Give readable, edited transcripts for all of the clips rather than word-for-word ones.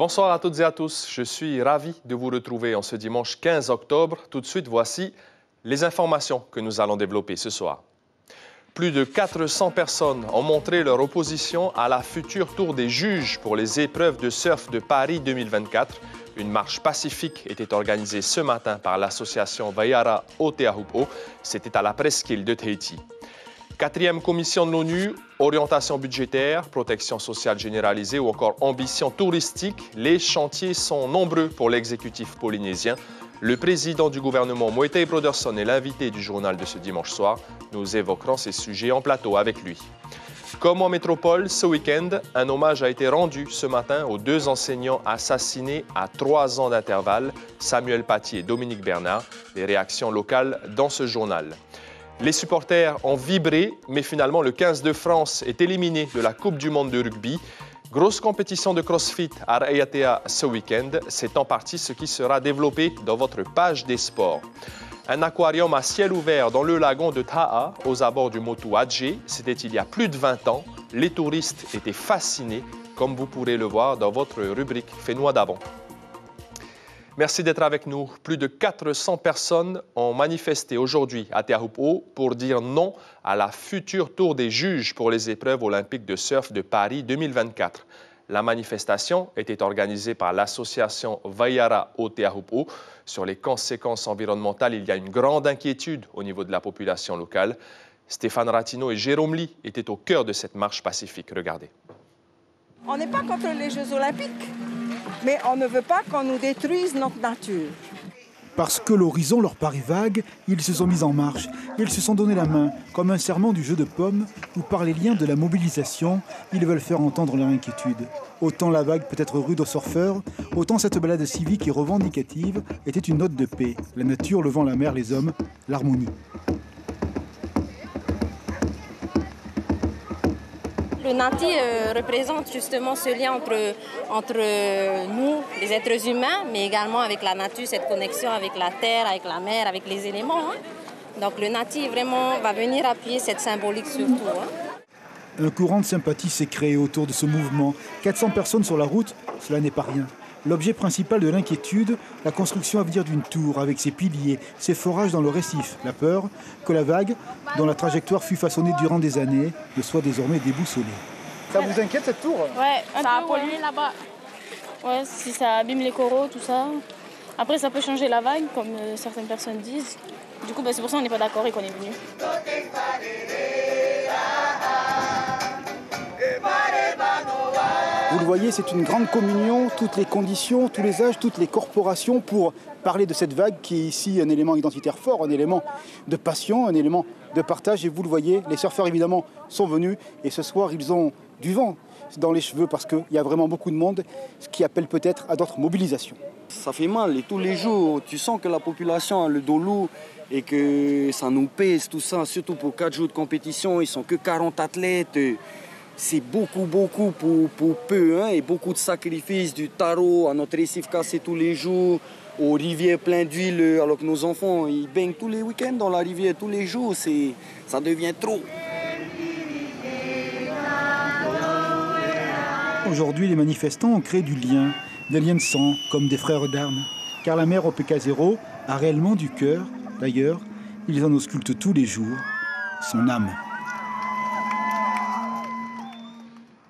Bonsoir à toutes et à tous. Je suis ravi de vous retrouver en ce dimanche 15 octobre. Tout de suite, voici les informations que nous allons développer ce soir. Plus de 400 personnes ont montré leur opposition à la future tour des juges pour les épreuves de surf de Paris 2024. Une marche pacifique était organisée ce matin par l'association Vayara Aoteahupo. C'était à la presqu'île de Tahiti. 4e commission de l'ONU, orientation budgétaire, protection sociale généralisée ou encore ambition touristique. Les chantiers sont nombreux pour l'exécutif polynésien. Le président du gouvernement, Moetai Broderson, est l'invité du journal de ce dimanche soir. Nous évoquerons ces sujets en plateau avec lui. Comme en métropole, ce week-end, un hommage a été rendu ce matin aux 2 enseignants assassinés à 3 ans d'intervalle, Samuel Paty et Dominique Bernard. Les réactions locales dans ce journal. Les supporters ont vibré, mais finalement, le 15 de France est éliminé de la Coupe du monde de rugby. Grosse compétition de CrossFit à Raiatea ce week-end. C'est en partie ce qui sera développé dans votre page des sports. Un aquarium à ciel ouvert dans le lagon de Ta'a, aux abords du Motu Adje. C'était il y a plus de 20 ans. Les touristes étaient fascinés, comme vous pourrez le voir dans votre rubrique Fénois d'avant. Merci d'être avec nous. Plus de 400 personnes ont manifesté aujourd'hui à Teahupo'o pour dire non à la future tour des juges pour les épreuves olympiques de surf de Paris 2024. La manifestation était organisée par l'association Vayara Aoteahupo. Sur les conséquences environnementales, il y a une grande inquiétude au niveau de la population locale. Stéphane Ratino et Jérôme Lee étaient au cœur de cette marche pacifique. Regardez. On n'est pas contre les Jeux olympiques, mais on ne veut pas qu'on nous détruise notre nature. Parce que l'horizon leur paraît vague, ils se sont mis en marche. Ils se sont donné la main, comme un serment du jeu de pommes, où par les liens de la mobilisation, ils veulent faire entendre leur inquiétude. Autant la vague peut être rude aux surfeurs, autant cette balade civique et revendicative était une note de paix. La nature, le vent, la mer, les hommes, l'harmonie. Le Nati représente justement ce lien entre nous, les êtres humains, mais également avec la nature, cette connexion avec la terre, avec la mer, avec les éléments. Donc le Nati vraiment va venir appuyer cette symbolique surtout. Un courant de sympathie s'est créé autour de ce mouvement. 400 personnes sur la route, cela n'est pas rien. L'objet principal de l'inquiétude, la construction à venir d'une tour avec ses piliers, ses forages dans le récif. La peur que la vague, dont la trajectoire fut façonnée durant des années, ne soit désormais déboussolée. Ça vous inquiète cette tour ? Ouais, ça a pollué là-bas. Ouais, si ça abîme les coraux, tout ça. Après, ça peut changer la vague, comme certaines personnes disent. Du coup, c'est pour ça qu'on n'est pas d'accord et qu'on est venu. Vous le voyez, c'est une grande communion, toutes les conditions, tous les âges, toutes les corporations pour parler de cette vague qui est ici un élément identitaire fort, un élément de passion, un élément de partage. Et vous le voyez, les surfeurs évidemment sont venus et ce soir ils ont du vent dans les cheveux parce qu'il y a vraiment beaucoup de monde, ce qui appelle peut-être à d'autres mobilisations. Ça fait mal et tous les jours, tu sens que la population a le dos lourd et que ça nous pèse tout ça, surtout pour 4 jours de compétition, ils sont que 40 athlètes. C'est beaucoup pour peu, et beaucoup de sacrifices, du tarot à notre récif cassé tous les jours, aux rivières pleines d'huile, alors que nos enfants, ils baignent tous les week-ends dans la rivière, tous les jours, ça devient trop. Aujourd'hui, les manifestants ont créé du lien, des liens de sang, comme des frères d'armes. Car la mère OPK0 a réellement du cœur, d'ailleurs, ils en auscultent tous les jours, son âme.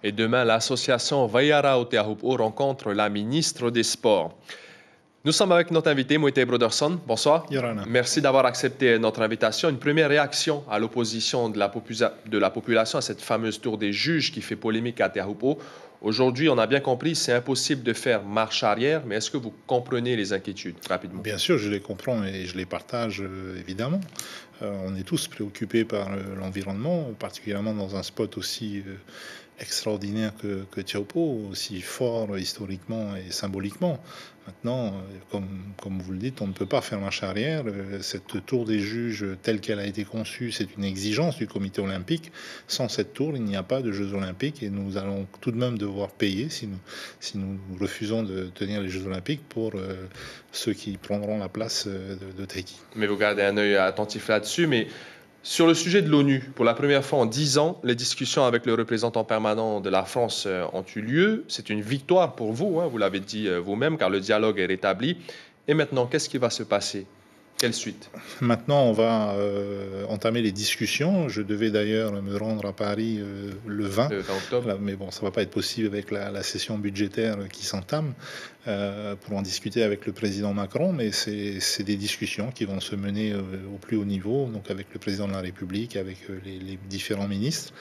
Et demain, l'association Vayara Aoteahupo rencontre la ministre des Sports. Nous sommes avec notre invité, Moetai Broderson. Bonsoir. Yorana. Merci d'avoir accepté notre invitation. Une première réaction à l'opposition de la population à cette fameuse tour des juges qui fait polémique à Teahupo'o. Aujourd'hui, on a bien compris, c'est impossible de faire marche arrière, mais est-ce que vous comprenez les inquiétudes rapidement? Bien sûr, je les comprends et je les partage évidemment. On est tous préoccupés par l'environnement, particulièrement dans un spot aussi extraordinaire que Teahupo'o, aussi fort historiquement et symboliquement. Maintenant, comme vous le dites, on ne peut pas faire marche arrière. Cette tour des juges telle qu'elle a été conçue, c'est une exigence du comité olympique. Sans cette tour, il n'y a pas de Jeux olympiques et nous allons tout de même devoir payer si nous refusons de tenir les Jeux olympiques pour ceux qui prendront la place de Tahiti. Mais vous gardez un œil attentif là-dessus, mais Sur le sujet de l'ONU, pour la première fois en 10 ans, les discussions avec le représentant permanent de la France ont eu lieu. C'est une victoire pour vous, hein, vous l'avez dit vous-même, car le dialogue est rétabli. Et maintenant, qu'est-ce qui va se passer? Quelle suite? Maintenant, on va entamer les discussions. Je devais d'ailleurs me rendre à Paris le 20 octobre. Là, mais bon, ça ne va pas être possible avec la session budgétaire qui s'entame pour en discuter avec le président Macron. Mais c'est des discussions qui vont se mener au plus haut niveau, donc avec le président de la République, avec les différents ministres,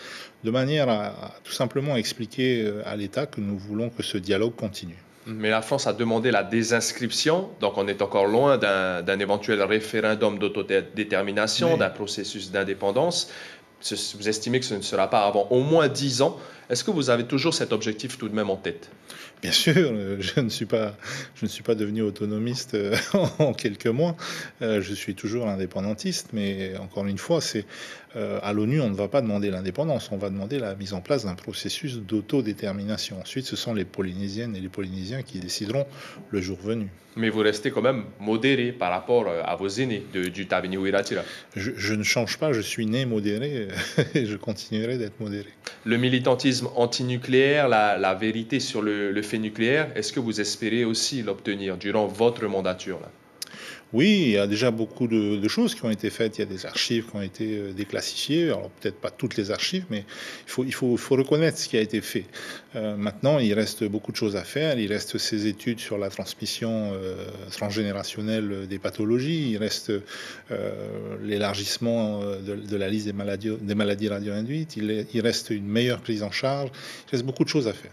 de manière à tout simplement expliquer à l'État que nous voulons que ce dialogue continue. Mais la France a demandé la désinscription, donc on est encore loin d'un éventuel référendum d'autodétermination, d'un processus d'indépendance. Vous estimez que ce ne sera pas avant au moins 10 ans. Est-ce que vous avez toujours cet objectif tout de même en tête? Bien sûr, je ne suis pas devenu autonomiste en quelques mois. Je suis toujours indépendantiste, mais encore une fois, à l'ONU, on ne va pas demander l'indépendance, on va demander la mise en place d'un processus d'autodétermination. Ensuite, ce sont les Polynésiennes et les Polynésiens qui décideront le jour venu. Mais vous restez quand même modéré par rapport à vos aînés du Tavenyuhiratura. Je ne change pas, je suis né modéré et je continuerai d'être modéré. Le militantisme antinucléaire, la vérité sur le fait nucléaire, est-ce que vous espérez aussi l'obtenir durant votre mandature là? Oui, il y a déjà beaucoup de choses qui ont été faites. Il y a des archives qui ont été déclassifiées. Alors peut-être pas toutes les archives, mais il faut reconnaître ce qui a été fait. Maintenant, il reste beaucoup de choses à faire. Il reste ces études sur la transmission transgénérationnelle des pathologies. Il reste l'élargissement de la liste des maladies radio-induites. Il reste une meilleure prise en charge. Il reste beaucoup de choses à faire.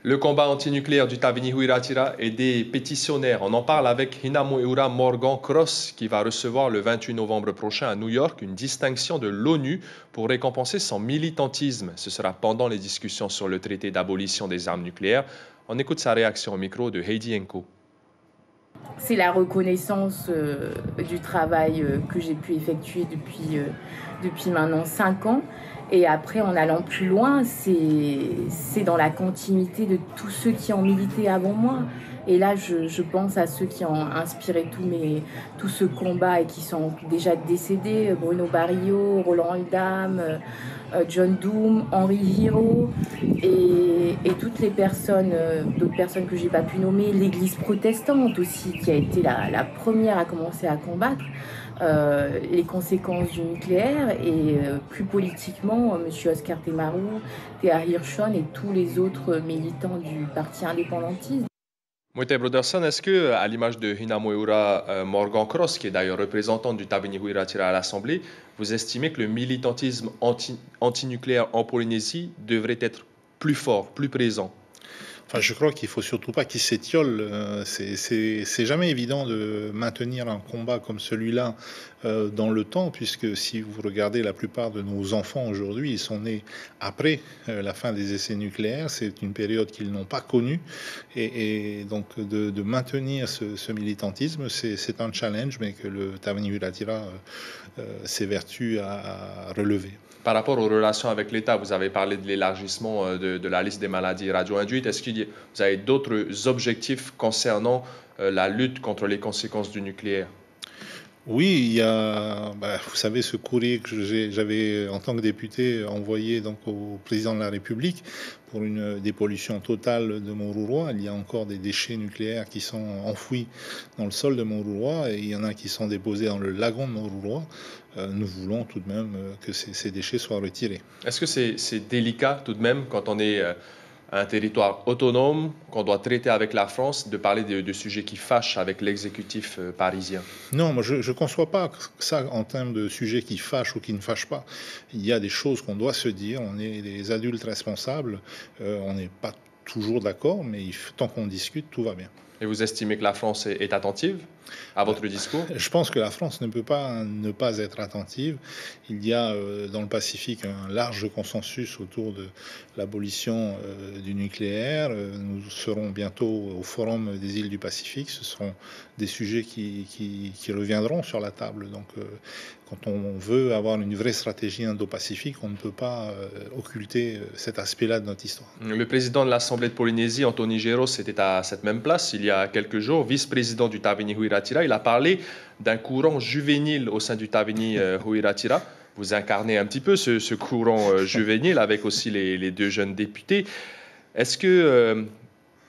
Le combat antinucléaire du Tavenyuhiratura et des pétitionnaires. On en parle avec Hinamoeura Morgan Cross qui va recevoir le 28 novembre prochain à New York une distinction de l'ONU pour récompenser son militantisme. Ce sera pendant les discussions sur le traité d'abolition des armes nucléaires. On écoute sa réaction au micro de Heidi Enko. C'est la reconnaissance du travail que j'ai pu effectuer depuis maintenant 5 ans. Et après, en allant plus loin, c'est dans la continuité de tous ceux qui ont milité avant moi. Et là, je pense à ceux qui ont inspiré tout ce combat et qui sont déjà décédés. Bruno Barillot, Roland Oldham, John Doom, Henri Hiro et toutes les personnes, d'autres personnes que je n'ai pas pu nommer. L'Église protestante aussi, qui a été la première à commencer à combattre les conséquences du nucléaire et plus politiquement M. Oscar Temaru, Théa Hirschon et tous les autres militants du parti indépendantiste. Moïté Broderson, est-ce que, à l'image de Hinamoeura Morgan Cross, qui est d'ailleurs représentante du Tavenyuhiratura à l'Assemblée, vous estimez que le militantisme antinucléaire en Polynésie devrait être plus fort, plus présent? Enfin, je crois qu'il ne faut surtout pas qu'il s'étiole. C'est jamais évident de maintenir un combat comme celui-là dans le temps, puisque si vous regardez la plupart de nos enfants aujourd'hui, ils sont nés après la fin des essais nucléaires. C'est une période qu'ils n'ont pas connue. Et donc de maintenir ce militantisme, c'est un challenge, mais que le Tavenyuhiratura s'évertue à relever. Par rapport aux relations avec l'État, vous avez parlé de l'élargissement de la liste des maladies radio-induites. Est-ce que vous avez d'autres objectifs concernant la lutte contre les conséquences du nucléaire? Oui, il y a, vous savez, ce courrier que j'avais en tant que député envoyé donc au président de la République pour une dépollution totale de Montrouroy. Il y a encore des déchets nucléaires qui sont enfouis dans le sol de Montrouroy et il y en a qui sont déposés dans le lagon de Montrouroy. Nous voulons tout de même que ces déchets soient retirés. Est-ce que c'est délicat tout de même quand on est un territoire autonome, qu'on doit traiter avec la France, de parler de sujets qui fâchent avec l'exécutif parisien? Non, moi je ne conçois pas ça en termes de sujets qui fâchent ou qui ne fâchent pas. Il y a des choses qu'on doit se dire, on est des adultes responsables, on n'est pas toujours d'accord, mais tant qu'on discute, tout va bien. Et vous estimez que la France est attentive à votre discours? Je pense que la France ne peut pas ne pas être attentive. Il y a dans le Pacifique un large consensus autour de l'abolition du nucléaire. Nous serons bientôt au Forum des îles du Pacifique. Ce seront des sujets qui reviendront sur la table. Donc, quand on veut avoir une vraie stratégie indo-pacifique, on ne peut pas occulter cet aspect-là de notre histoire. Le président de l'Assemblée de Polynésie, Anthony Géros, était à cette même place il il y a quelques jours, vice-président du Tavini Huiratira. Il a parlé d'un courant juvénile au sein du Tavini Huiratira. Vous incarnez un petit peu ce courant juvénile avec aussi les deux jeunes députés. Est-ce que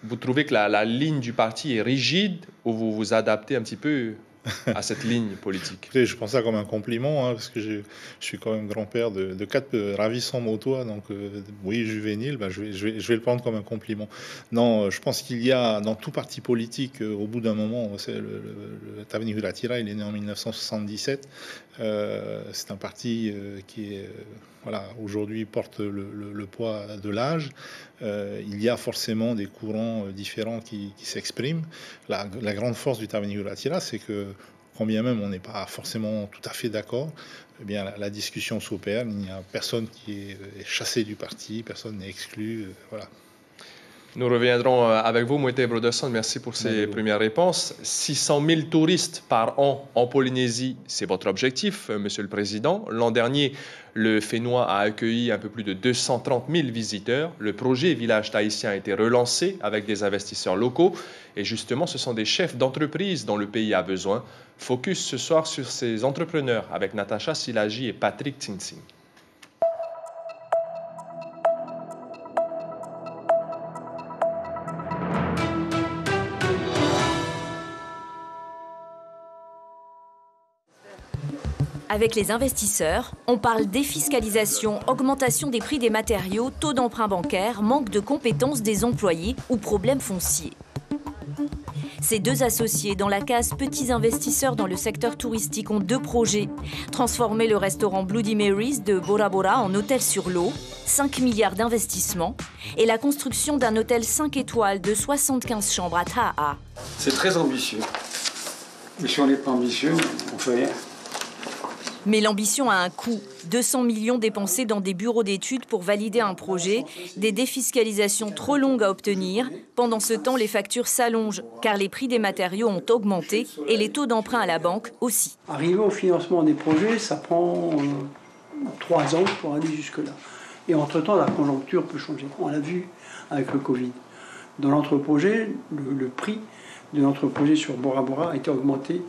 vous trouvez que la ligne du parti est rigide ou vous vous adaptez un petit peu à cette ligne politique? Je prends ça comme un compliment, parce que je suis quand même grand-père de 4 ravissants motois, donc oui, juvénile, je vais le prendre comme un compliment. Non, je pense qu'il y a dans tout parti politique, au bout d'un moment, le Tavini Huiratira, il est né en 1977, c'est un parti qui est... aujourd'hui porte le poids de l'âge. Il y a forcément des courants différents qui s'expriment. La grande force du Tavini Huiratira, c'est que, quand bien même on n'est pas forcément tout à fait d'accord, eh bien la discussion s'opère. Il n'y a personne qui est chassé du parti, personne n'est exclu. Voilà. Nous reviendrons avec vous, Moïté Broderson. Merci pour ces premières réponses. 600 000 touristes par an en Polynésie, c'est votre objectif, Monsieur le Président. L'an dernier, le Fénois a accueilli un peu plus de 230 000 visiteurs. Le projet Village tahitien a été relancé avec des investisseurs locaux. Et justement, ce sont des chefs d'entreprise dont le pays a besoin. Focus ce soir sur ces entrepreneurs avec Natacha Silagi et Patrick Tsinsing. Avec les investisseurs, on parle défiscalisation, augmentation des prix des matériaux, taux d'emprunt bancaire, manque de compétences des employés ou problèmes fonciers. Ces deux associés dans la case petits investisseurs dans le secteur touristique ont 2 projets. Transformer le restaurant Bloody Mary's de Bora Bora en hôtel sur l'eau, 5 milliards d'investissements, et la construction d'un hôtel 5 étoiles de 75 chambres à Ta'a. C'est très ambitieux. Mais si on n'est pas ambitieux, on fait rien. Mais l'ambition a un coût. 200 millions dépensés dans des bureaux d'études pour valider un projet, des défiscalisations trop longues à obtenir. Pendant ce temps, les factures s'allongent, car les prix des matériaux ont augmenté et les taux d'emprunt à la banque aussi. Arriver au financement des projets, ça prend 3 ans pour aller jusque-là. Et entre-temps, la conjoncture peut changer. On l'a vu avec le Covid. Dans l'entreprojet, le prix de l'entreprojet sur Bora Bora a été augmenté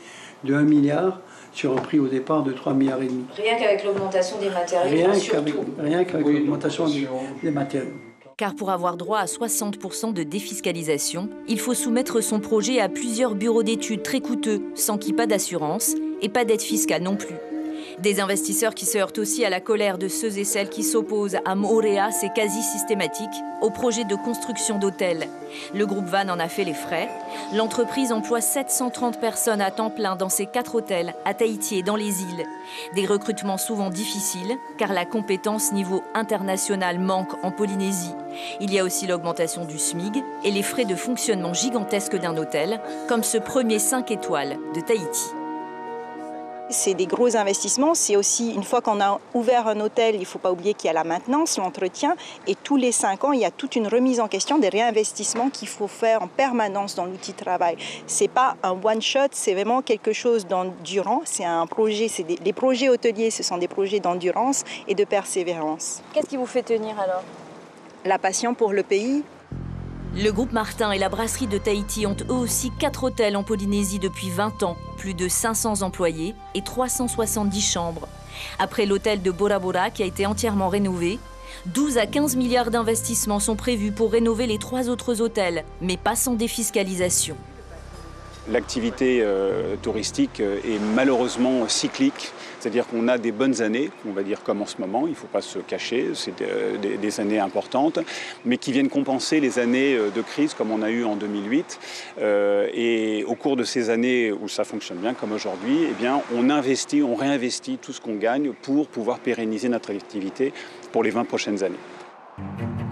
de 1 milliard sur un prix au départ de 3,5 milliards. Rien qu'avec l'augmentation des matériaux, Rien qu'avec l'augmentation des matériaux. Car pour avoir droit à 60% de défiscalisation, il faut soumettre son projet à plusieurs bureaux d'études très coûteux, sans qu'il n'y ait pas d'assurance et pas d'aide fiscale non plus. Des investisseurs qui se heurtent aussi à la colère de ceux et celles qui s'opposent à Moorea, c'est quasi systématique, au projet de construction d'hôtels. Le groupe Van en a fait les frais. L'entreprise emploie 730 personnes à temps plein dans ses 4 hôtels, à Tahiti et dans les îles. Des recrutements souvent difficiles, car la compétence niveau international manque en Polynésie. Il y a aussi l'augmentation du SMIG et les frais de fonctionnement gigantesques d'un hôtel, comme ce premier 5 étoiles de Tahiti. C'est des gros investissements. C'est aussi, une fois qu'on a ouvert un hôtel, il ne faut pas oublier qu'il y a la maintenance, l'entretien. Et tous les 5 ans, il y a toute une remise en question des réinvestissements qu'il faut faire en permanence dans l'outil de travail. Ce n'est pas un one-shot, c'est vraiment quelque chose d'endurant. C'est un projet, les projets hôteliers, ce sont des projets d'endurance et de persévérance. Qu'est-ce qui vous fait tenir alors? La passion pour le pays. Le groupe Martin et la brasserie de Tahiti ont eux aussi 4 hôtels en Polynésie depuis 20 ans, plus de 500 employés et 370 chambres. Après l'hôtel de Bora Bora qui a été entièrement rénové, 12 à 15 milliards d'investissements sont prévus pour rénover les 3 autres hôtels, mais pas sans défiscalisation. L'activité touristique est malheureusement cyclique, c'est-à-dire qu'on a des bonnes années, on va dire comme en ce moment, il ne faut pas se cacher, c'est des années importantes, mais qui viennent compenser les années de crise comme on a eu en 2008. Et au cours de ces années où ça fonctionne bien comme aujourd'hui, eh bien, on investit, on réinvestit tout ce qu'on gagne pour pouvoir pérenniser notre activité pour les 20 prochaines années.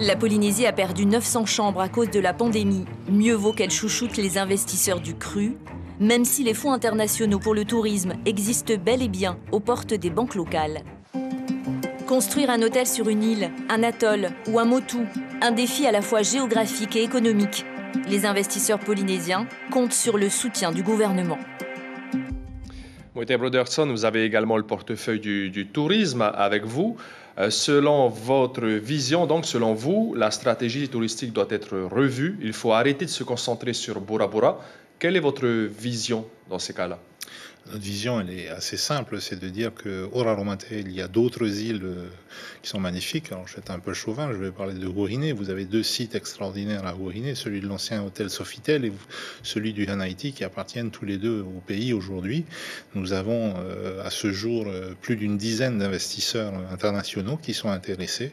La Polynésie a perdu 900 chambres à cause de la pandémie. Mieux vaut qu'elle chouchoute les investisseurs du cru, même si les fonds internationaux pour le tourisme existent bel et bien aux portes des banques locales. Construire un hôtel sur une île, un atoll ou un motu, un défi à la fois géographique et économique. Les investisseurs polynésiens comptent sur le soutien du gouvernement. Moïté Broderson, vous avez également le portefeuille du tourisme avec vous. Selon votre vision, donc selon vous, la stratégie touristique doit être revue. Il faut arrêter de se concentrer sur Bora Bora. Quelle est votre vision dans ces cas-là? Notre vision, elle est assez simple, c'est de dire qu'au Raromate, il y a d'autres îles qui sont magnifiques. Alors, je vais être un peu chauvin, je vais parler de Gohiné. Vous avez 2 sites extraordinaires à Gohiné, celui de l'ancien hôtel Sofitel et celui du Hanaïti, qui appartiennent tous les deux au pays aujourd'hui. Nous avons à ce jour plus d'une dizaine d'investisseurs internationaux qui sont intéressés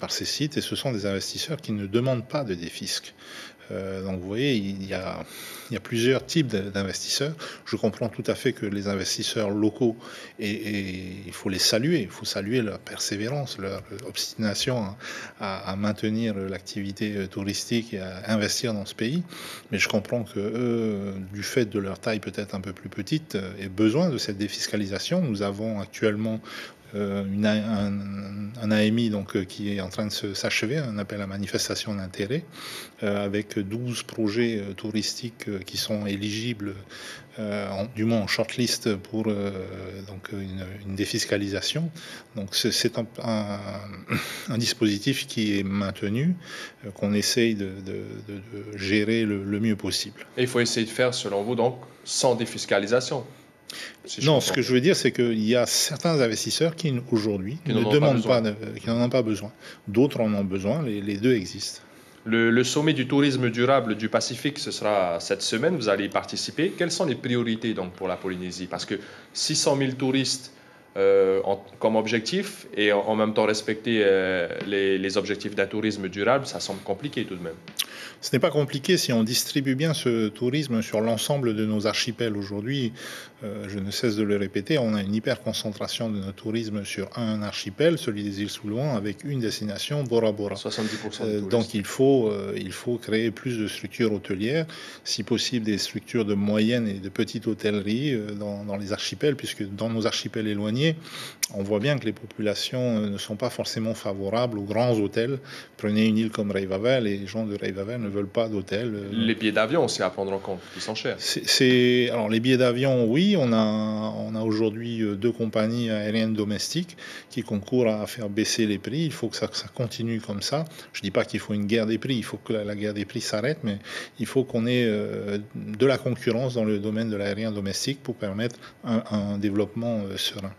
par ces sites, et ce sont des investisseurs qui ne demandent pas de défisque. Donc vous voyez, il y a plusieurs types d'investisseurs. Je comprends tout à fait que les investisseurs locaux, et il faut les saluer, il faut saluer leur persévérance, leur obstination à maintenir l'activité touristique et à investir dans ce pays. Mais je comprends que eux, du fait de leur taille peut-être un peu plus petite, aient besoin de cette défiscalisation. Nous avons actuellement un AMI donc, qui est en train de s'achever, un appel à manifestation d'intérêt, avec 12 projets touristiques qui sont éligibles, du moins en shortlist pour donc une défiscalisation. Donc c'est un dispositif qui est maintenu, qu'on essaye de gérer le mieux possible. Et il faut essayer de faire, selon vous, donc, sans défiscalisation. Non, ce que je veux dire, c'est qu'il y a certains investisseurs qui, aujourd'hui, ne demandent pas, qui n'en ont pas besoin. D'autres en ont besoin, les deux existent. Le sommet du tourisme durable du Pacifique, ce sera cette semaine, vous allez y participer. Quelles sont les priorités donc, pour la Polynésie? Parce que 600 000 touristes comme objectif et en même temps respecter les objectifs d'un tourisme durable, ça semble compliqué tout de même. Ce n'est pas compliqué si on distribue bien ce tourisme sur l'ensemble de nos archipels. Aujourd'hui, je ne cesse de le répéter, on a une hyper-concentration de notre tourisme sur un archipel, celui des îles Soulouan, avec une destination, Bora Bora. 70% donc il faut créer plus de structures hôtelières, si possible des structures de moyenne et de petite hôtellerie dans les archipels, puisque dans nos archipels éloignés, on voit bien que les populations ne sont pas forcément favorables aux grands hôtels. Prenez une île comme Reivavel, les gens de Reivavel ne veulent pas d'hôtel. Les billets d'avion aussi à prendre en compte, qui sont chers. Alors les billets d'avion, oui, on a aujourd'hui 2 compagnies aériennes domestiques qui concourent à faire baisser les prix. Il faut que ça continue comme ça. Je ne dis pas qu'il faut une guerre des prix, il faut que la guerre des prix s'arrête, mais il faut qu'on ait de la concurrence dans le domaine de l'aérien domestique pour permettre un développement serein.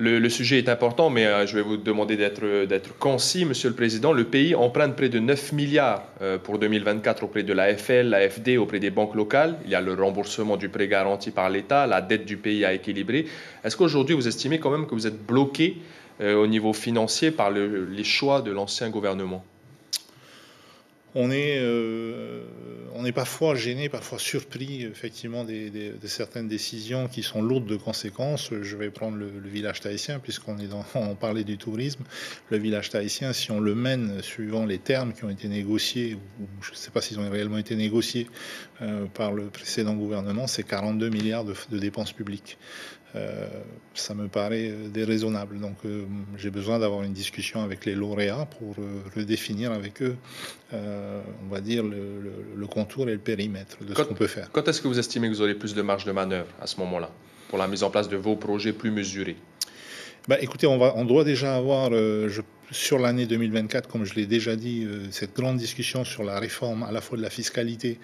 Le sujet est important, mais je vais vous demander d'être concis, Monsieur le Président. Le pays emprunte près de 9 milliards pour 2024 auprès de l'AFL, l'AFD, auprès des banques locales. Il y a le remboursement du prêt garanti par l'État, la dette du pays à équilibrer. Est-ce qu'aujourd'hui, vous estimez quand même que vous êtes bloqué au niveau financier par les choix de l'ancien gouvernement? On est parfois gêné, parfois surpris effectivement de certaines décisions qui sont lourdes de conséquences. Je vais prendre le village tahitien, on parlait du tourisme. Le village tahitien, si on le mène suivant les termes qui ont été négociés, ou je ne sais pas s'ils ont réellement été négociés par le précédent gouvernement, c'est 42 milliards de dépenses publiques. Ça me paraît déraisonnable. Donc j'ai besoin d'avoir une discussion avec les lauréats pour redéfinir avec eux, on va dire, le contour et le périmètre de ce qu'on peut faire. Quand est-ce que vous estimez que vous aurez plus de marge de manœuvre à ce moment-là pour la mise en place de vos projets plus mesurés? Écoutez, on doit déjà avoir, sur l'année 2024, comme je l'ai déjà dit, cette grande discussion sur la réforme à la fois de la fiscalité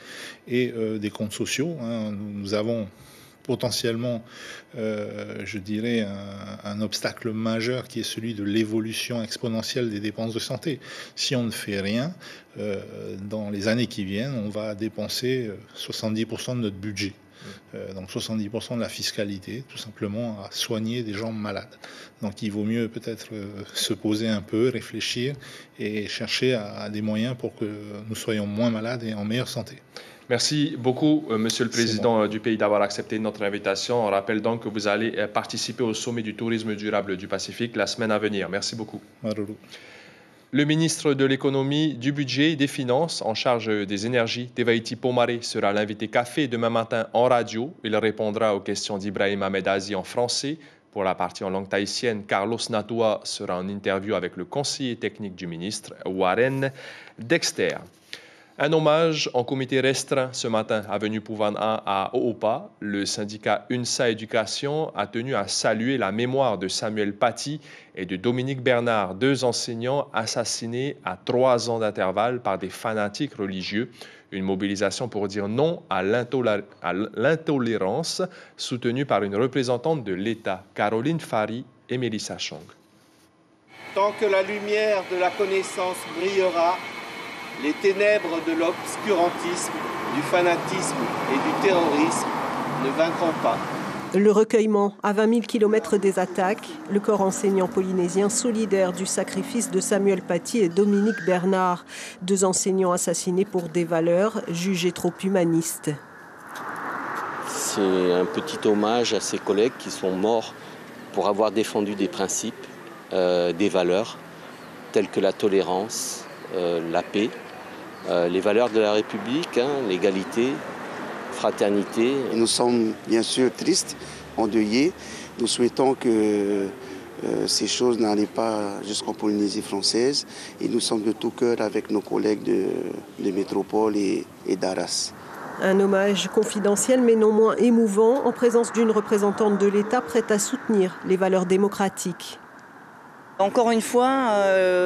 et des comptes sociaux. Nous avons potentiellement, je dirais, un obstacle majeur qui est celui de l'évolution exponentielle des dépenses de santé. Si on ne fait rien, dans les années qui viennent, on va dépenser 70% de notre budget. Donc 70% de la fiscalité, tout simplement à soigner des gens malades. Donc il vaut mieux peut-être se poser un peu, réfléchir et chercher à des moyens pour que nous soyons moins malades et en meilleure santé. Merci beaucoup, Monsieur le Président du pays, d'avoir accepté notre invitation. On rappelle donc que vous allez participer au sommet du tourisme durable du Pacifique la semaine à venir. Merci beaucoup. Maruru. Le ministre de l'Économie, du Budget et des Finances en charge des énergies, Tevaïti Pomare, sera l'invité café demain matin en radio. Il répondra aux questions d'Ibrahim Ahmed Azi en français. Pour la partie en langue tahitienne, Carlos Natua sera en interview avec le conseiller technique du ministre, Warren Dexter. Un hommage en comité restreint ce matin, avenue Pouvan 1 à Oopa. Le syndicat UNSA Éducation a tenu à saluer la mémoire de Samuel Paty et de Dominique Bernard, 2 enseignants assassinés à 3 ans d'intervalle par des fanatiques religieux. Une mobilisation pour dire non à l'intolérance, soutenue par une représentante de l'État, Caroline Fari et Mélissa Chong. Tant que la lumière de la connaissance brillera, les ténèbres de l'obscurantisme, du fanatisme et du terrorisme ne vaincront pas. Le recueillement à 20 000 km des attaques, le corps enseignant polynésien solidaire du sacrifice de Samuel Paty et Dominique Bernard, 2 enseignants assassinés pour des valeurs jugées trop humanistes. C'est un petit hommage à ces collègues qui sont morts pour avoir défendu des principes, des valeurs telles que la tolérance, la paix, les valeurs de la République, l'égalité, fraternité. Nous sommes bien sûr tristes, endeuillés. Nous souhaitons que ces choses n'allaient pas jusqu'en Polynésie française. Et nous sommes de tout cœur avec nos collègues de métropole et d'Arras. Un hommage confidentiel mais non moins émouvant en présence d'une représentante de l'État prête à soutenir les valeurs démocratiques. Encore une fois,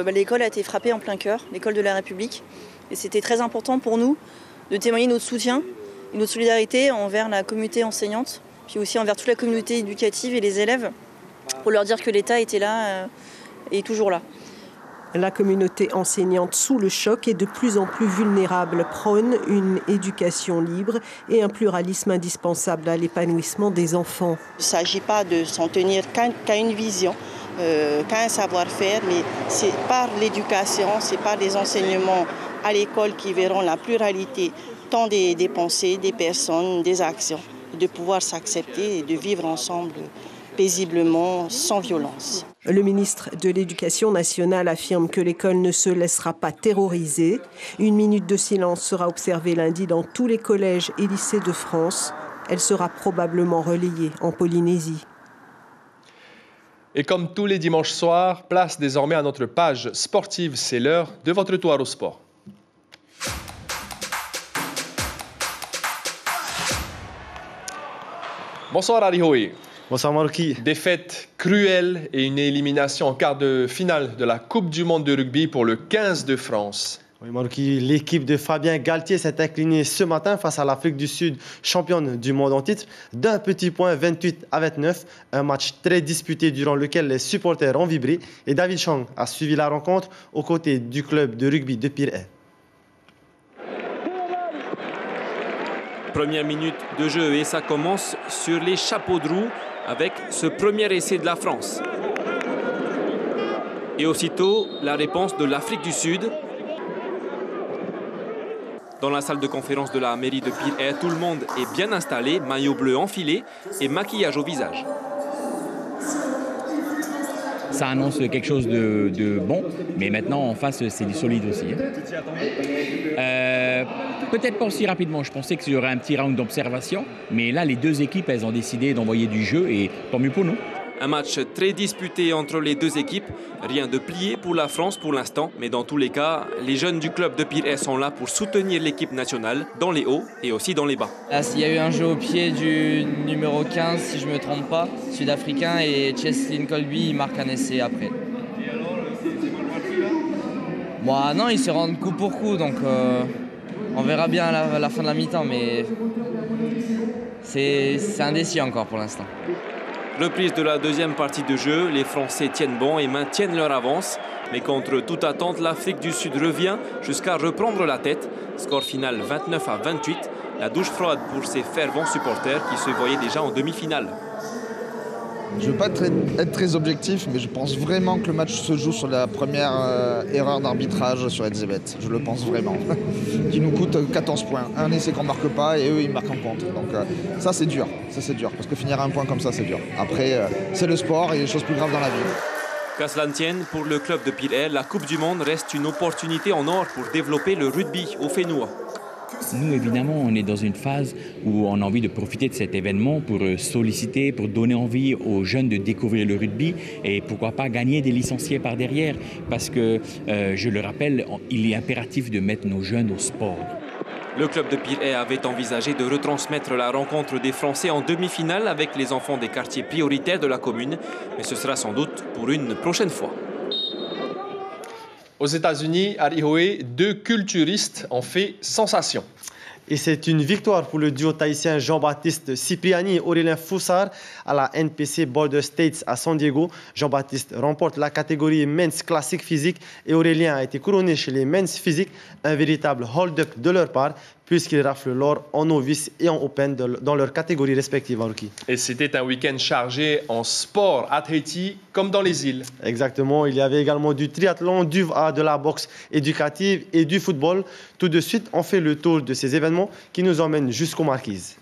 l'école a été frappée en plein cœur, l'école de la République. Et c'était très important pour nous de témoigner notre soutien et notre solidarité envers la communauté enseignante, puis aussi envers toute la communauté éducative et les élèves, pour leur dire que l'État était là et toujours là. La communauté enseignante sous le choc est de plus en plus vulnérable, prône une éducation libre et un pluralisme indispensable à l'épanouissement des enfants. Il ne s'agit pas de s'en tenir qu'à une vision, qu'à un savoir-faire, mais c'est par l'éducation, c'est par les enseignements à l'école qui verront la pluralité tant des pensées, des personnes, des actions, de pouvoir s'accepter et de vivre ensemble paisiblement, sans violence. Le ministre de l'Éducation nationale affirme que l'école ne se laissera pas terroriser. Une minute de silence sera observée lundi dans tous les collèges et lycées de France. Elle sera probablement relayée en Polynésie. Et comme tous les dimanches soirs, place désormais à notre page sportive. C'est l'heure de votre tour au sport. Bonsoir Ali Hoy. Bonsoir Marquis. Défaite cruelle et une élimination en quart de finale de la Coupe du monde de rugby pour le 15 de France. Oui Marquis, l'équipe de Fabien Galtier s'est inclinée ce matin face à l'Afrique du Sud, championne du monde en titre, d'un petit point 28-29. Un match très disputé durant lequel les supporters ont vibré et David Chang a suivi la rencontre aux côtés du club de rugby de Pirée. Première minute de jeu et ça commence sur les chapeaux de roue avec ce premier essai de la France. Et aussitôt, la réponse de l'Afrique du Sud. Dans la salle de conférence de la mairie de Pirée, tout le monde est bien installé, maillot bleu enfilé et maquillage au visage. Ça annonce quelque chose de bon, mais maintenant en face c'est du solide aussi. Peut-être pas aussi rapidement, je pensais qu'il y aurait un petit round d'observation, mais là les 2 équipes elles ont décidé d'envoyer du jeu et tant mieux pour nous. Un match très disputé entre les 2 équipes, rien de plié pour la France pour l'instant, mais dans tous les cas, les jeunes du club de Pirée sont là pour soutenir l'équipe nationale dans les hauts et aussi dans les bas. Là, il y a eu un jeu au pied du numéro 15, si je ne me trompe pas, sud-africain, et Cheslin Colby il marque un essai après. Bon, non, ils se rendent coup pour coup, donc on verra bien à la fin de la mi-temps, mais c'est indécis encore pour l'instant. Reprise de la deuxième partie de jeu, les Français tiennent bon et maintiennent leur avance. Mais contre toute attente, l'Afrique du Sud revient jusqu'à reprendre la tête. Score final 29-28. La douche froide pour ces fervents supporters qui se voyaient déjà en demi-finale. Je ne veux pas être très objectif, mais je pense vraiment que le match se joue sur la première erreur d'arbitrage sur Edzebet. Je le pense vraiment. Qui nous coûte 14 points. Un essai qu'on ne marque pas et eux, ils marquent en contre. Donc ça, c'est dur. Ça, c'est dur. Parce que finir à un point comme ça, c'est dur. Après, c'est le sport et il y a des choses plus graves dans la vie. Qu'à cela ne tienne, pour le club de Pirée, la Coupe du Monde reste une opportunité en or pour développer le rugby au Fénois. Nous, évidemment, on est dans une phase où on a envie de profiter de cet événement pour solliciter, pour donner envie aux jeunes de découvrir le rugby et pourquoi pas gagner des licenciés par derrière. Parce que, je le rappelle, il est impératif de mettre nos jeunes au sport. Le club de Pirée avait envisagé de retransmettre la rencontre des Français en demi-finale avec les enfants des quartiers prioritaires de la commune, mais ce sera sans doute pour une prochaine fois. Aux États-Unis, à Rihoé, 2 culturistes ont fait sensation. Et c'est une victoire pour le duo tahitien Jean-Baptiste Cipriani et Aurélien Foussard à la NPC Border States à San Diego. Jean-Baptiste remporte la catégorie Men's Classique Physique et Aurélien a été couronné chez les Men's Physique. Un véritable hold-up de leur part puisqu'ils raflent l'or en novice et en open dans leur catégorie respective. Et c'était un week-end chargé en sport à Tahiti comme dans les îles. Exactement, il y avait également du triathlon, du VA, de la boxe éducative et du football. Tout de suite, on fait le tour de ces événements qui nous emmènent jusqu'aux Marquises.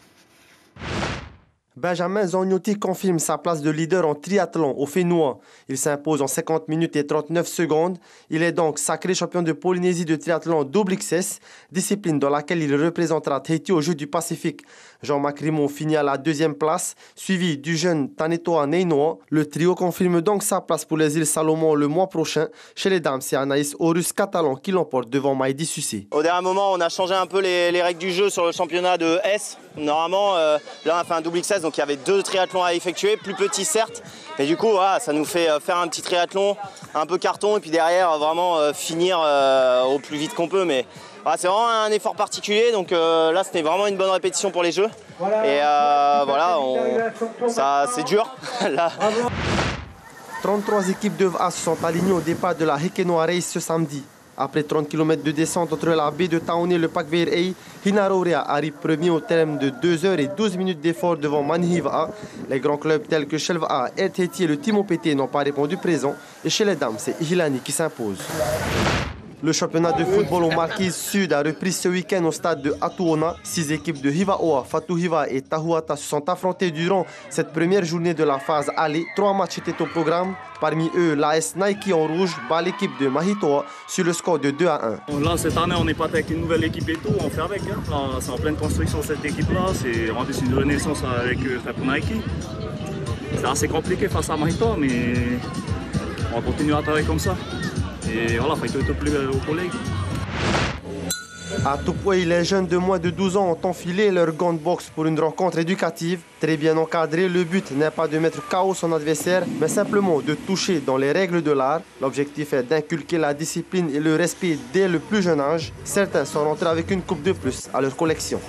Benjamin Zognotti confirme sa place de leader en triathlon au Fénois. Il s'impose en 50 minutes et 39 secondes. Il est donc sacré champion de Polynésie de triathlon double XS, discipline dans laquelle il représentera Tahiti aux Jeux du Pacifique. Jean Macrimon finit à la 2e place, suivi du jeune Tanetoa Neinoa. Le trio confirme donc sa place pour les îles Salomon le mois prochain. Chez les dames, c'est Anaïs Horus Catalan qui l'emporte devant Maïdi Sucé. Au dernier moment, on a changé un peu les règles du jeu sur le championnat de S. Normalement, là on a fait un double XS, donc il y avait 2 triathlons à effectuer, plus petits certes. Mais du coup, voilà, ça nous fait faire un petit triathlon, un peu carton, et puis derrière, vraiment finir au plus vite qu'on peut. Mais voilà, c'est vraiment un effort particulier, donc là c'était vraiment une bonne répétition pour les Jeux. Et voilà, c'est dur. Là. 33 équipes de VA se sont alignées au départ de la Hikenoa Race ce samedi. Après 30 km de descente entre la baie de Taone et le Pakveirei, Hinarorea arrive premier au terme de 2 heures et 12 minutes d'effort devant Manhiva. Les grands clubs tels que Shelva, Air Tahiti et le Team OPT n'ont pas répondu présent. Et chez les dames, c'est Ihilani qui s'impose. Le championnat de football aux Marquises Sud a repris ce week-end au stade de Atuona. 6 équipes de Hivaoa, Fatuhiva et Tahuata se sont affrontées durant cette première journée de la phase aller. 3 matchs étaient au programme. Parmi eux, l'AS Nike en rouge bat l'équipe de Mahitoa sur le score de 2-1. Là, cette année, on n'est pas avec une nouvelle équipe et tout, on fait avec. Hein. Là, c'est en pleine construction cette équipe-là. C'est une renaissance avec Nike. C'est assez compliqué face à Mahitoa, mais on va continuer à travailler comme ça. Et voilà, il faut être plus aux collègues. À Tupoué, les jeunes de moins de 12 ans ont enfilé leur gants de boxe pour une rencontre éducative. Très bien encadrée, le but n'est pas de mettre KO son adversaire, mais simplement de toucher dans les règles de l'art. L'objectif est d'inculquer la discipline et le respect dès le plus jeune âge. Certains sont rentrés avec une coupe de plus à leur collection.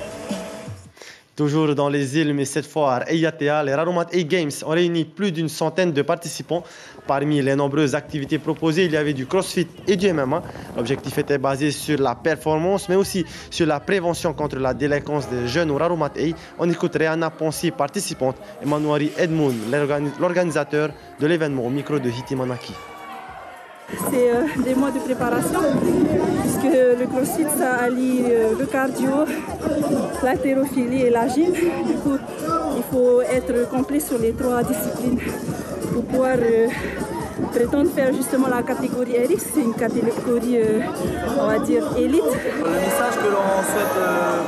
Toujours dans les îles, mais cette fois à Ayatea, les Raromat A Games ont réuni plus d'une centaine de participants. Parmi les nombreuses activités proposées, il y avait du crossfit et du MMA. L'objectif était basé sur la performance, mais aussi sur la prévention contre la délinquance des jeunes au Raromat A. On écoute Rihanna Ponsi, participante, et Manouari Edmoun, l'organisateur de l'événement au micro de Hitimanaki. C'est des mois de préparation, puisque le crossfit, ça allie le cardio, l'haltérophilie et la gym. Du coup, il faut être complet sur les 3 disciplines pour pouvoir prétendre faire justement la catégorie RX. C'est une catégorie, on va dire, élite. Le message que l'on souhaite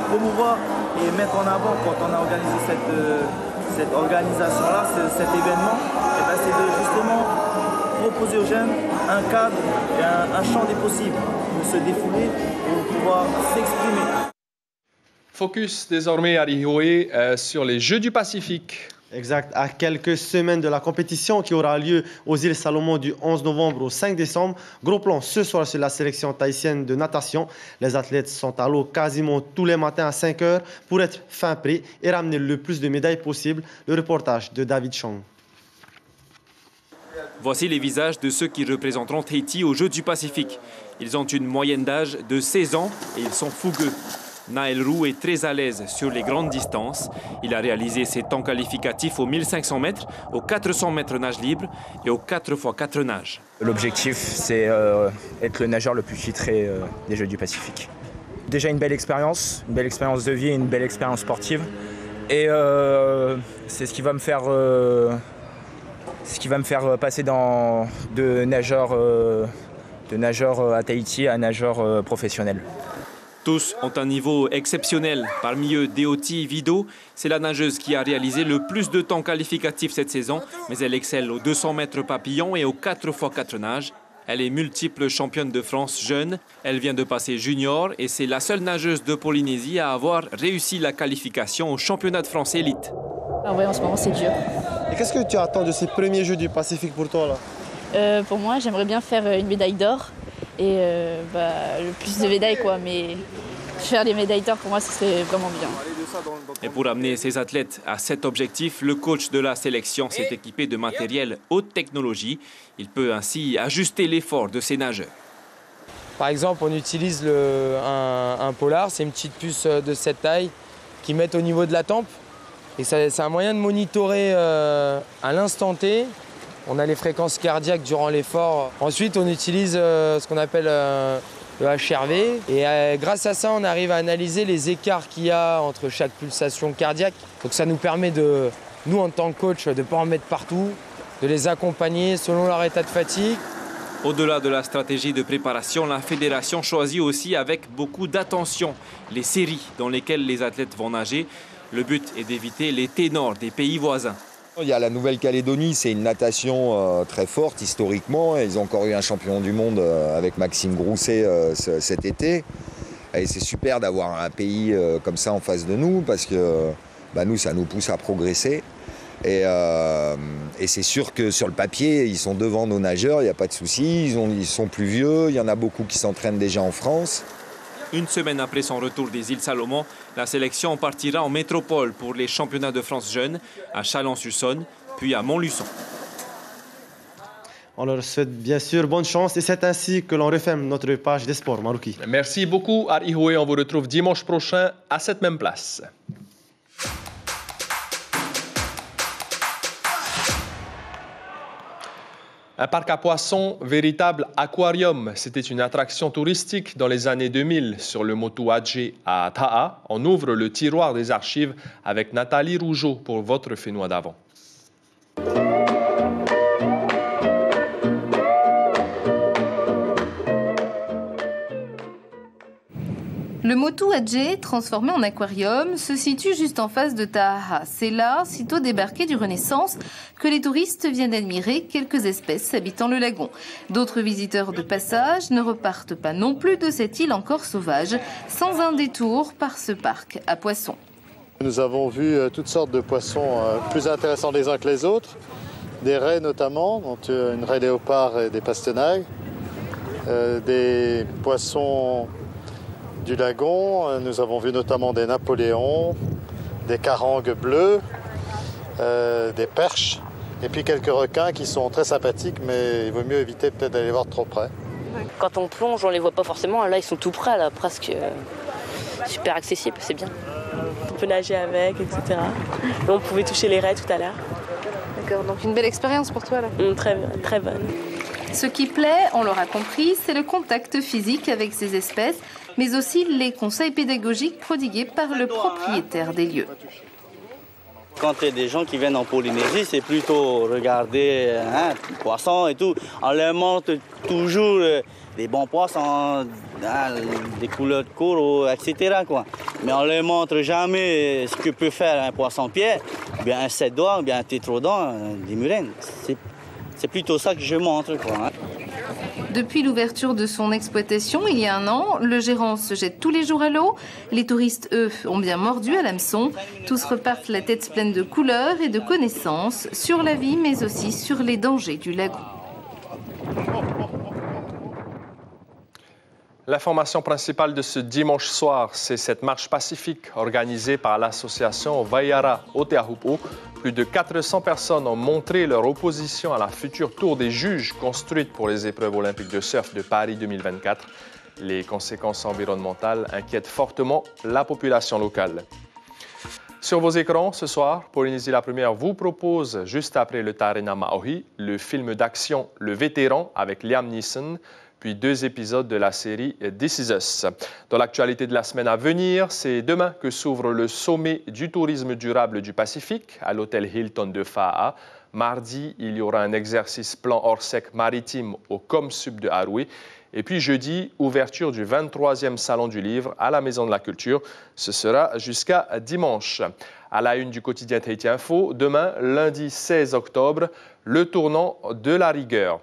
promouvoir et mettre en avant quand on a organisé cette organisation-là, cet événement, c'est de justement proposer aux jeunes un cadre et un champ des possibles pour se défouler, pour pouvoir s'exprimer. Focus désormais à Rihoé sur les Jeux du Pacifique. Exact, à quelques semaines de la compétition qui aura lieu aux îles Salomon du 11 novembre au 5 décembre. Gros plan ce soir sur la sélection tahitienne de natation. Les athlètes sont à l'eau quasiment tous les matins à 5 heures pour être fin prêts et ramener le plus de médailles possible. Le reportage de David Chong. Voici les visages de ceux qui représenteront Tahiti aux Jeux du Pacifique. Ils ont une moyenne d'âge de 16 ans et ils sont fougueux. Naël Roux est très à l'aise sur les grandes distances. Il a réalisé ses temps qualificatifs aux 1500 mètres, aux 400 mètres nage libre et aux 4x4 nage. L'objectif, c'est être le nageur le plus titré des Jeux du Pacifique. Déjà une belle expérience de vie et une belle expérience sportive. Et c'est ce qui va me faire... passer de nageur à Tahiti à nageur professionnel. Tous ont un niveau exceptionnel. Parmi eux, Deoti Vido, c'est la nageuse qui a réalisé le plus de temps qualificatif cette saison, mais elle excelle aux 200 mètres papillon et aux 4x4 nages. Elle est multiple championne de France jeune. Elle vient de passer junior et c'est la seule nageuse de Polynésie à avoir réussi la qualification au championnat de France élite. Ah ouais, en ce moment, c'est dur. Et qu'est-ce que tu attends de ces premiers Jeux du Pacifique pour toi là? Pour moi, j'aimerais bien faire une médaille d'or et le plus de médailles, quoi. Mais faire des médailles d'or, pour moi, ce serait vraiment bien. Et pour amener ses athlètes à cet objectif, le coach de la sélection s'est équipé de matériel haute technologie. Il peut ainsi ajuster l'effort de ses nageurs. Par exemple, on utilise un polar, c'est une petite puce de cette taille qu'ils mettent au niveau de la tempe. Et c'est un moyen de monitorer à l'instant T. On a les fréquences cardiaques durant l'effort. Ensuite, on utilise ce qu'on appelle le HRV. Et grâce à ça, on arrive à analyser les écarts qu'il y a entre chaque pulsation cardiaque. Donc ça nous permet, nous en tant que coach, de ne pas en mettre partout, de les accompagner selon leur état de fatigue. Au-delà de la stratégie de préparation, la fédération choisit aussi avec beaucoup d'attention les séries dans lesquelles les athlètes vont nager. Le but est d'éviter les ténors des pays voisins. Il y a la Nouvelle-Calédonie, c'est une natation très forte historiquement. Ils ont encore eu un champion du monde avec Maxime Grousset cet été. Et c'est super d'avoir un pays comme ça en face de nous parce que nous, ça nous pousse à progresser. Et c'est sûr que sur le papier, ils sont devant nos nageurs, il n'y a pas de souci. Ils sont plus vieux, il y en a beaucoup qui s'entraînent déjà en France. Une semaine après son retour des îles Salomon, la sélection partira en métropole pour les championnats de France jeunes à Chalon-sur-Saône, puis à Montluçon. On leur souhaite bien sûr bonne chance et c'est ainsi que l'on referme notre page des sports marocains. Merci beaucoup Arihoué, on vous retrouve dimanche prochain à cette même place. Un parc à poissons, véritable aquarium. C'était une attraction touristique dans les années 2000 sur le Motu Adjé à Ta'a. On ouvre le tiroir des archives avec Nathalie Rougeau pour votre Fénois d'avant. Le Motu Adjé, transformé en aquarium, se situe juste en face de Taha. C'est là, sitôt débarqué du Renaissance, que les touristes viennent admirer quelques espèces habitant le lagon. D'autres visiteurs de passage ne repartent pas non plus de cette île encore sauvage, sans un détour par ce parc à poissons. Nous avons vu toutes sortes de poissons plus intéressants les uns que les autres, des raies notamment, dont une raie léopard et des pastenagues, des poissons du lagon. Nous avons vu notamment des napoléons, des carangues bleues, des perches et puis quelques requins qui sont très sympathiques, mais il vaut mieux éviter peut-être d'aller voir trop près. Quand on plonge, on les voit pas forcément. Là, ils sont tout près, là, presque super accessibles, c'est bien. On peut nager avec, etc. Et on pouvait toucher les raies tout à l'heure. D'accord, donc une belle expérience pour toi là. Très, très bonne. Ce qui plaît, on l'aura compris, c'est le contact physique avec ces espèces, mais aussi les conseils pédagogiques prodigués par le propriétaire des lieux. Quand il y a des gens qui viennent en Polynésie, c'est plutôt regarder les poissons et tout. On leur montre toujours des bons poissons, des couleurs de coraux, etc. quoi. Mais on ne leur montre jamais ce que peut faire un poisson-pierre, bien un 7 doigts, ou bien un tétrodon, des murènes. C'est plutôt ça que je montre, quoi. Depuis l'ouverture de son exploitation il y a un an, le gérant se jette tous les jours à l'eau. Les touristes, eux, ont bien mordu à l'hameçon. Tous repartent la tête pleine de couleurs et de connaissances sur la vie, mais aussi sur les dangers du lagon. L'information principale de ce dimanche soir, c'est cette marche pacifique organisée par l'association Vaiara Oteahupo. Plus de 400 personnes ont montré leur opposition à la future tour des juges construite pour les épreuves olympiques de surf de Paris 2024. Les conséquences environnementales inquiètent fortement la population locale. Sur vos écrans, ce soir, Polynésie la Première vous propose, juste après le Tarena Maohi, le film d'action Le Vétéran avec Liam Neeson, puis 2 épisodes de la série This Is Us. Dans l'actualité de la semaine à venir, c'est demain que s'ouvre le sommet du tourisme durable du Pacifique à l'hôtel Hilton de Fa'a. Mardi, il y aura un exercice plan hors sec maritime au ComSub de Haroué. Et puis jeudi, ouverture du 23e Salon du Livre à la Maison de la Culture. Ce sera jusqu'à dimanche. À la une du quotidien Tahiti Info, demain, lundi 16 octobre, le tournant de la rigueur.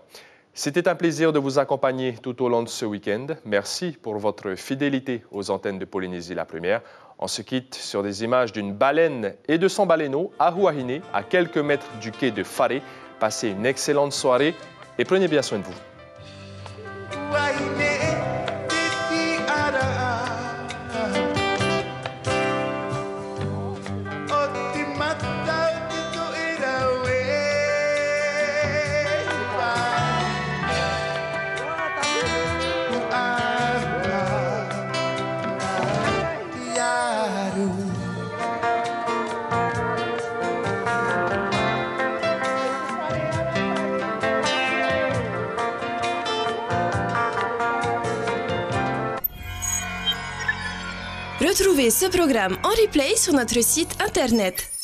C'était un plaisir de vous accompagner tout au long de ce week-end. Merci pour votre fidélité aux antennes de Polynésie la Première. On se quitte sur des images d'une baleine et de son baleineau à Huahine, à quelques mètres du quai de Faré. Passez une excellente soirée et prenez bien soin de vous. Retrouvez ce programme en replay sur notre site internet.